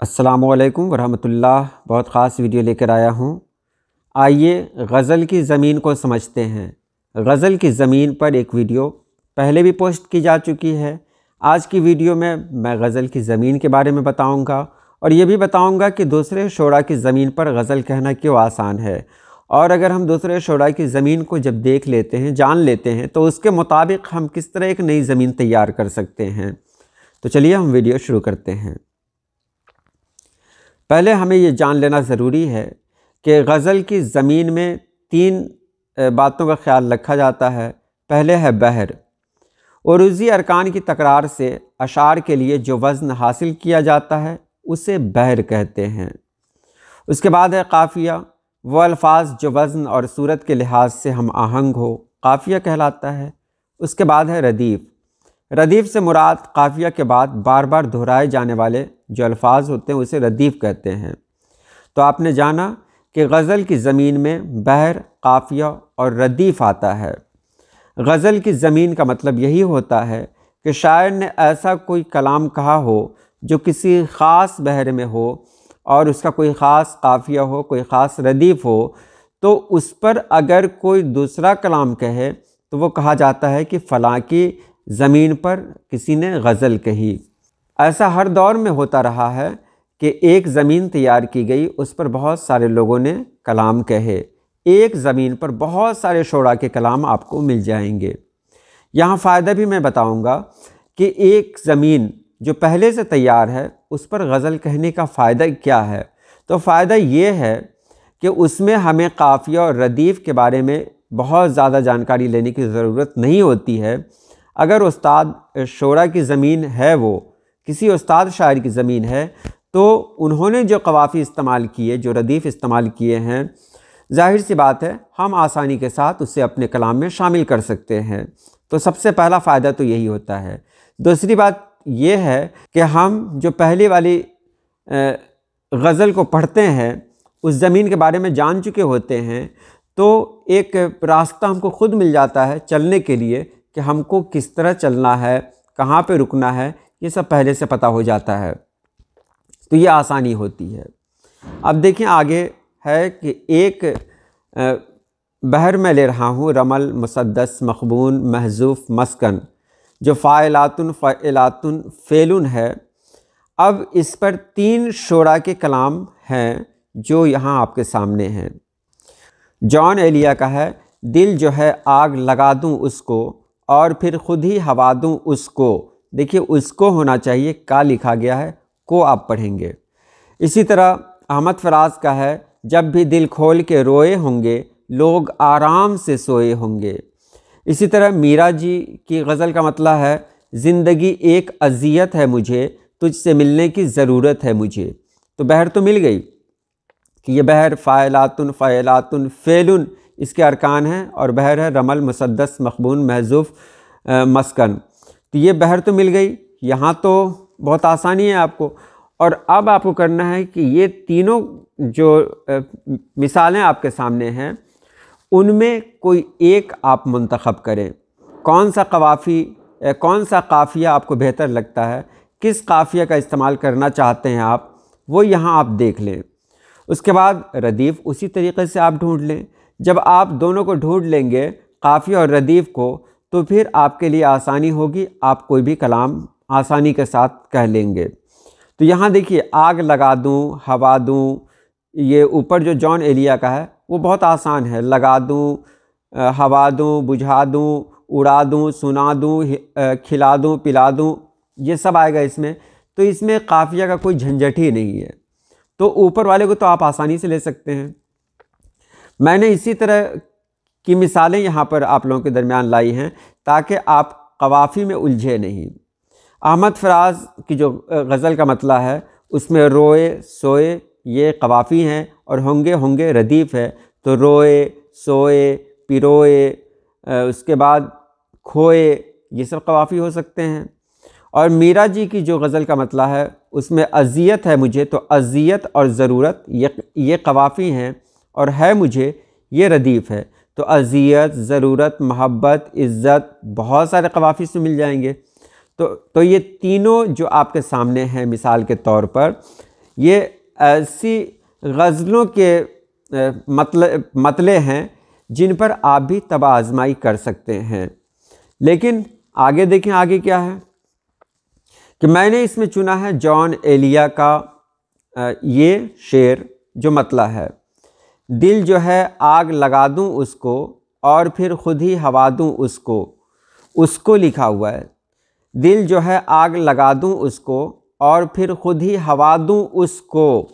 अस्सलामुअलैकुम वरहमतुल्लाह। बहुत ख़ास वीडियो लेकर आया हूँ। आइए गज़ल की ज़मीन को समझते हैं। गज़ल की ज़मीन पर एक वीडियो पहले भी पोस्ट की जा चुकी है। आज की वीडियो में मैं गज़ल की ज़मीन के बारे में बताऊँगा और ये भी बताऊँगा कि दूसरे शोरा की ज़मीन पर गज़ल कहना क्यों आसान है, और अगर हम दूसरे शोरा की ज़मीन को जब देख लेते हैं, जान लेते हैं, तो उसके मुताबिक हम किस तरह एक नई ज़मीन तैयार कर सकते हैं। तो चलिए हम वीडियो शुरू करते हैं। पहले हमें ये जान लेना ज़रूरी है कि गज़ल की ज़मीन में तीन बातों का ख्याल रखा जाता है। पहले है बहर। उरूज़ी अरकान की तकरार से अशार के लिए जो वज़न हासिल किया जाता है उसे बहर कहते हैं। उसके बाद है काफ़िया। वो अल्फाज जो वज़न और सूरत के लिहाज से हम आहंग हो, काफ़िया कहलाता है। उसके बाद है रदीफ़। रदीफ़ से मुराद काफ़िया के बाद बार बार दोहराए जाने वाले जो अल्फाज होते हैं उसे रदीफ़ कहते हैं। तो आपने जाना कि गज़ल की ज़मीन में बहर, काफ़िया और रदीफ़ आता है। गज़ल की ज़मीन का मतलब यही होता है कि शायर ने ऐसा कोई कलाम कहा हो जो किसी ख़ास बहर में हो और उसका कोई ख़ास काफ़िया हो, कोई ख़ास रदीफ़ हो, तो उस पर अगर कोई दूसरा कलाम कहे तो वो कहा जाता है कि फ़लाँ की ज़मीन पर किसी ने गज़ल कही। ऐसा हर दौर में होता रहा है कि एक ज़मीन तैयार की गई, उस पर बहुत सारे लोगों ने कलाम कहे। एक ज़मीन पर बहुत सारे शोरा के कलाम आपको मिल जाएंगे। यहाँ फ़ायदा भी मैं बताऊँगा कि एक ज़मीन जो पहले से तैयार है उस पर गज़ल कहने का फ़ायदा क्या है। तो फ़ायदा ये है कि उसमें हमें काफ़िया और रदीफ़ के बारे में बहुत ज़्यादा जानकारी लेने की ज़रूरत नहीं होती है। अगर उस्ताद शोरा की ज़मीन है, वो किसी उस्ताद शायर की ज़मीन है, तो उन्होंने जो कवाफ़ी इस्तेमाल किए, जो रदीफ़ इस्तेमाल किए हैं, ज़ाहिर सी बात है हम आसानी के साथ उसे अपने कलाम में शामिल कर सकते हैं। तो सबसे पहला फ़ायदा तो यही होता है। दूसरी बात ये है कि हम जो पहले वाली गज़ल को पढ़ते हैं उस ज़मीन के बारे में जान चुके होते हैं, तो एक रास्ता हमको खुद मिल जाता है चलने के लिए कि हमको किस तरह चलना है, कहाँ पे रुकना है, ये सब पहले से पता हो जाता है। तो ये आसानी होती है। अब देखिए आगे है कि एक बहर में ले रहा हूँ, रमल, मुसद्दस, मखबून, महजूफ़, मस्कन, जो फ़ाइलातुन, फ़ाइलातुन, फ़ेलुन है। अब इस पर तीन शोरा के कलाम हैं जो यहाँ आपके सामने हैं। जॉन एलिया का है, दिल जो है आग लगा दूँ उसको और फिर खुद ही हवा दूँ उसको। देखिए उसको होना चाहिए, का लिखा गया है, को आप पढ़ेंगे। इसी तरह अहमद फराज का है, जब भी दिल खोल के रोए होंगे लोग आराम से सोए होंगे। इसी तरह मीरा जी की गज़ल का मतलब है, ज़िंदगी एक अज़ियत है मुझे, तुझसे मिलने की ज़रूरत है मुझे। तो बहर तो मिल गई कि ये बहर फ़ाइलातुन, फ़ाइलातुन, फ़ेलुन इसके अरकान हैं, और बहर है रमल, मुसद्दस, मखबून, महजूफ़, मस्कन। तो ये बहर तो मिल गई। यहाँ तो बहुत आसानी है आपको, और अब आपको करना है कि ये तीनों जो मिसालें आपके सामने हैं उनमें कोई एक आप मुंतखब करें। कौन सा कवाफ़ी, कौन सा काफ़िया आपको बेहतर लगता है, किस काफ़िया का इस्तेमाल करना चाहते हैं आप, वो यहाँ आप देख लें। उसके बाद रदीफ़ उसी तरीक़े से आप ढूंढ लें। जब आप दोनों को ढूंढ लेंगे, काफ़िया और रदीफ़ को, तो फिर आपके लिए आसानी होगी, आप कोई भी कलाम आसानी के साथ कह लेंगे। तो यहाँ देखिए, आग लगा दूँ, हवा दूँ, ये ऊपर जो जॉन एलिया का है वो बहुत आसान है। लगा दूँ, हवा दूँ, बुझा दूँ, उड़ा दूँ, सुना दूँ, खिला दूँ, पिला दूँ, ये सब आएगा इसमें। तो इसमें काफ़िया का कोई झंझट ही नहीं है। तो ऊपर वाले को तो आप आसानी से ले सकते हैं। मैंने इसी तरह की मिसालें यहाँ पर आप लोगों के दरमियान लाई हैं ताकि आप कवाफ़ी में उलझे नहीं। अहमद फराज की जो गज़ल का मतला है उसमें रोए, सोए ये कवाफ़ी हैं, और होंगे, होंगे रदीफ़ है। तो रोए, सोए, पिरोए, उसके बाद खोए, ये सब कवाफ़ी हो सकते हैं। और मीरा जी की जो गज़ल का मतला है उसमें अज़ियत है मुझे, तो अज़ियत और ज़रूरत ये कवाफ़ी हैं, और है मुझे ये रदीफ़ है। तो अज़ियत, ज़रूरत, मोहब्बत, इज़्ज़त, बहुत सारे कवाफ़ी से मिल जाएंगे। तो ये तीनों जो आपके सामने हैं मिसाल के तौर पर, ये ऐसी गज़लों के मतले हैं जिन पर आप भी तबाह आजमाई कर सकते हैं। लेकिन आगे देखें, आगे क्या है कि मैंने इसमें चुना है जॉन एलिया का ये शेर जो मतला है, दिल जो है आग लगा दूं उसको और फिर खुद ही हवा दूं उसको, उसको लिखा हुआ है। दिल जो है आग लगा दूं उसको और फिर खुद ही हवा दूं उसको।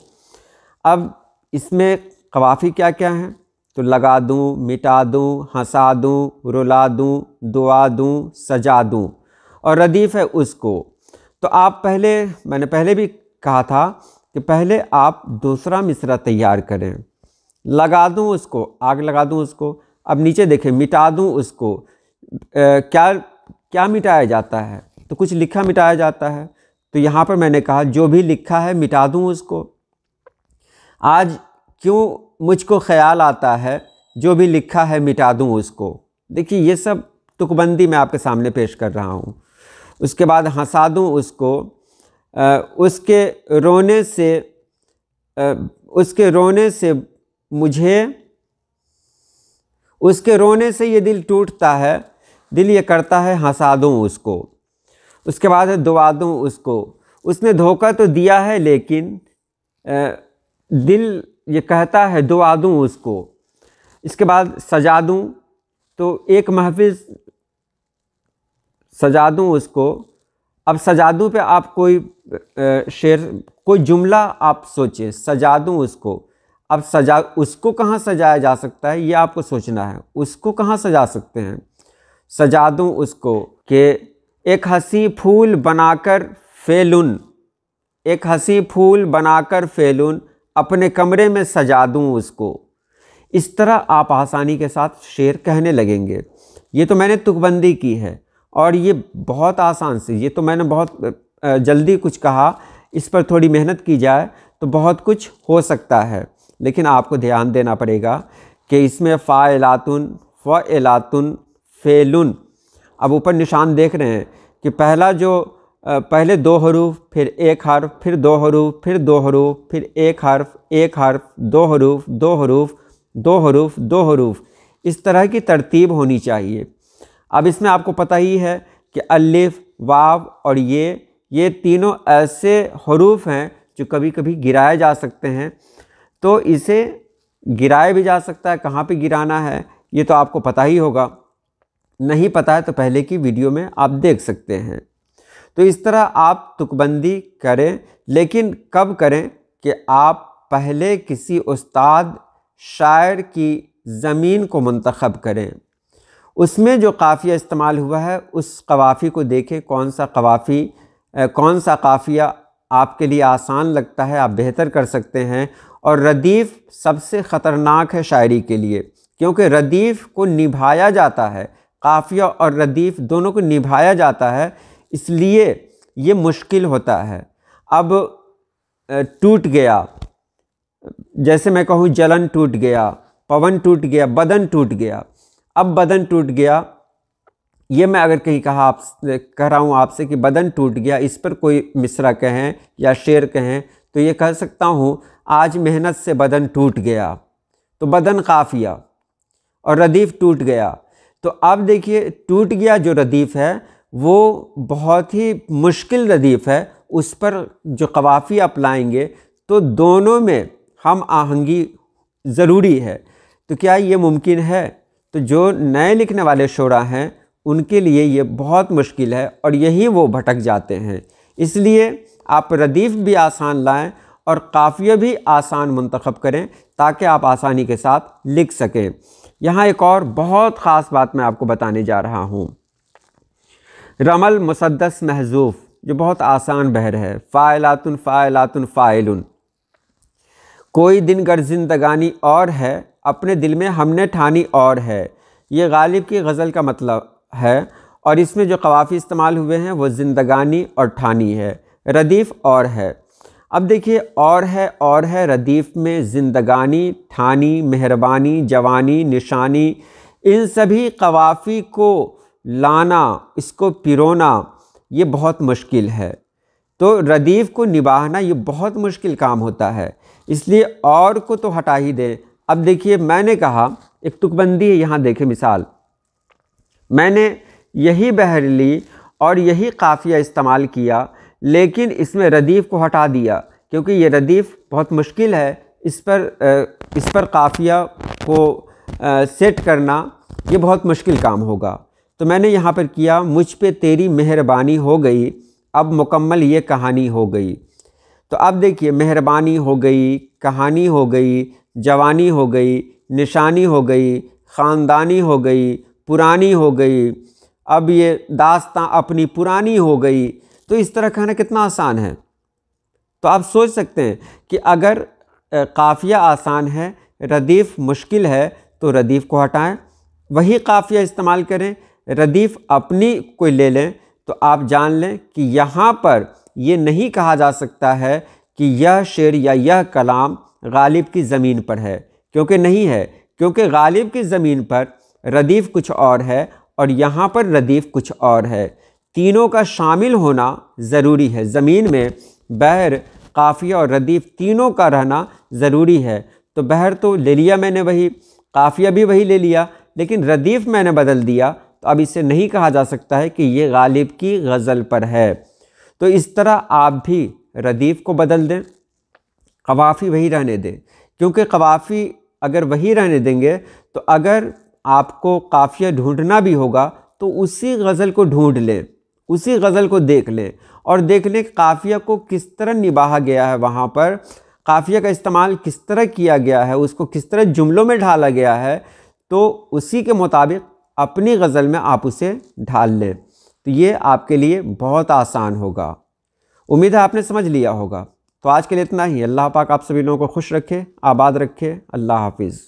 अब इसमें कवाफ़ी क्या क्या हैं, तो लगा दूं, मिटा दूं, हंसा दूं, रुला दूं, दुआ दूं, सजा दूं, और रदीफ़ है उसको। तो आप मैंने पहले भी कहा था कि पहले आप दूसरा मिसरा तैयार करें। लगा दूं उसको, आग लगा दूं उसको। अब नीचे देखें, मिटा दूं उसको। क्या क्या मिटाया जाता है, तो कुछ लिखा मिटाया जाता है। तो यहाँ पर मैंने कहा जो भी लिखा है मिटा दूं उसको। आज क्यों मुझको ख्याल आता है जो भी लिखा है मिटा दूं उसको। देखिए ये सब तुकबंदी मैं आपके सामने पेश कर रहा हूँ। उसके बाद हंसा दूं उसको, उसके रोने से मुझे, उसके रोने से ये दिल टूटता है, दिल ये करता है हंसा दूं उसको। उसके बाद है दुआ दूं उसको, उसने धोखा तो दिया है लेकिन दिल ये कहता है दुआ दूं उसको। इसके बाद सजा दूं, तो एक महफिल सजा दूं उसको। अब सजा दूं पे आप कोई शेर, कोई जुमला आप सोचें, सजा दूं उसको। अब उसको कहाँ सजाया जा सकता है ये आपको सोचना है, उसको कहाँ सजा सकते हैं। सजा दूं उसको कि एक हंसी फूल बनाकर फेलून, एक हंसी फूल बनाकर फेलून, अपने कमरे में सजा दूं उसको। इस तरह आप आसानी के साथ शेर कहने लगेंगे। ये तो मैंने तुकबंदी की है और ये बहुत आसान से, ये तो मैंने बहुत जल्दी कुछ कहा। इस पर थोड़ी मेहनत की जाए तो बहुत कुछ हो सकता है, लेकिन आपको ध्यान देना पड़ेगा कि इसमें फ़ाइलातुन, फ़इलातुन, फ़ेलुन। अब ऊपर निशान देख रहे हैं कि पहले दो हरूफ, फिर एक हर्फ, फिर दो हरूफ, फिर दो हरूफ, फिर एक हर्फ, दो हरूफ, दो हरूफ, दो हरूफ, दो हरूफ। इस तरह की तरतीब होनी चाहिए। अब इसमें आपको पता ही है कि अलिफ, वाव और ये तीनों ऐसे हरूफ हैं जो कभी कभी गिराए जा सकते हैं। तो इसे गिराया भी जा सकता है, कहाँ पे गिराना है ये तो आपको पता ही होगा। नहीं पता है तो पहले की वीडियो में आप देख सकते हैं। तो इस तरह आप तुकबंदी करें, लेकिन कब करें कि आप पहले किसी उस्ताद शायर की ज़मीन को मुंतखब करें, उसमें जो काफ़िया इस्तेमाल हुआ है उस कवाफ़ी को देखें, कौन सा काफ़िया आपके लिए आसान लगता है, आप बेहतर कर सकते हैं। और रदीफ़ सबसे ख़तरनाक है शायरी के लिए, क्योंकि रदीफ़ को निभाया जाता है, काफ़िया और रदीफ़ दोनों को निभाया जाता है, इसलिए ये मुश्किल होता है। अब टूट गया, जैसे मैं कहूँ जलन टूट गया, पवन टूट गया, बदन टूट गया। अब बदन टूट गया, ये मैं अगर कहीं कह रहा हूँ आपसे कि बदन टूट गया, इस पर कोई मिसरा कहें या शेर कहें तो ये कह सकता हूँ आज मेहनत से बदन टूट गया, तो बदन काफ़िया और रदीफ़ टूट गया। तो अब देखिए टूट गया जो रदीफ़ है वो बहुत ही मुश्किल रदीफ़ है, उस पर जो कवाफ़ी आप लाएंगे तो दोनों में हम आहंगी ज़रूरी है। तो क्या ये मुमकिन है? तो जो नए लिखने वाले शोरा हैं उनके लिए ये बहुत मुश्किल है और यही वो भटक जाते हैं। इसलिए आप रदीफ़ भी आसान लाएं और काफ़िया भी आसान मुंतखब करें ताकि आप आसानी के साथ लिख सकें। यहाँ एक और बहुत ख़ास बात मैं आपको बताने जा रहा हूँ। रमल मुसद्दस महजूफ़ जो बहुत आसान बहर है, फ़ाइलातुन फ़ाइलातुन फ़ाइलुन। कोई दिन गर जिंदगानी और है, अपने दिल में हमने ठानी और है। ये गालिब की गज़ल का मतलब है और इसमें जो कवाफ़ी इस्तेमाल हुए हैं वो जिंदगानी और ठानी है, रदीफ़ और है। अब देखिए और है रदीफ़ में जिंदगानी, ठानी, मेहरबानी, जवानी, निशानी, इन सभी कवाफ़ी को लाना, इसको पिरोना ये बहुत मुश्किल है। तो रदीफ़ को निभाना ये बहुत मुश्किल काम होता है, इसलिए और को तो हटा ही दें। अब देखिए, मैंने कहा एक तुकबंदी है, यहाँ देखें मिसाल, मैंने यही बहर ली और यही काफ़िया इस्तेमाल किया, लेकिन इसमें रदीफ़ को हटा दिया, क्योंकि ये रदीफ़ बहुत मुश्किल है, इस पर काफ़िया को सेट करना ये बहुत मुश्किल काम होगा। तो मैंने यहाँ पर किया, मुझ पे तेरी मेहरबानी हो गई, अब मुकम्मल ये कहानी हो गई। तो अब देखिए, मेहरबानी हो गई, कहानी हो गई, जवानी हो गई, निशानी हो गई, ख़ानदानी हो गई, पुरानी हो गई, अब ये दास्तां अपनी पुरानी हो गई। तो इस तरह कहना कितना आसान है। तो आप सोच सकते हैं कि अगर काफ़िया आसान है, रदीफ़ मुश्किल है, तो रदीफ़ को हटाएं, वही काफ़िया इस्तेमाल करें, रदीफ़ अपनी कोई ले लें। तो आप जान लें कि यहाँ पर ये नहीं कहा जा सकता है कि यह शेर या यह कलाम गालिब की ज़मीन पर है, क्योंकि नहीं है, क्योंकि गालिब की ज़मीन पर रदीफ़ कुछ और है और यहाँ पर रदीफ़ कुछ और है। तीनों का शामिल होना ज़रूरी है। ज़मीन में बहर, काफ़िया और रदीफ़ तीनों का रहना ज़रूरी है। तो बहर तो ले लिया मैंने वही, काफ़िया भी वही ले लिया, लेकिन रदीफ़ मैंने बदल दिया, तो अब इसे नहीं कहा जा सकता है कि ये गालिब की गज़ल पर है। तो इस तरह आप भी रदीफ़ को बदल दें, कवाफ़ी वही रहने दें, क्योंकि कवाफ़ी अगर वही रहने देंगे तो अगर आपको काफ़िया ढूंढना भी होगा तो उसी गज़ल को ढूंढ लें, उसी गज़ल को देख लें और देख लें काफ़िया को किस तरह निभाया गया है, वहाँ पर काफ़िया का इस्तेमाल किस तरह किया गया है, उसको किस तरह जुमलों में ढाला गया है, तो उसी के मुताबिक अपनी गज़ल में आप उसे ढाल लें। तो ये आपके लिए बहुत आसान होगा। उम्मीद है आपने समझ लिया होगा। तो आज के लिए इतना ही। अल्लाह पाक आप सभी लोगों को खुश रखे, आबाद रखे। अल्लाह हाफिज़।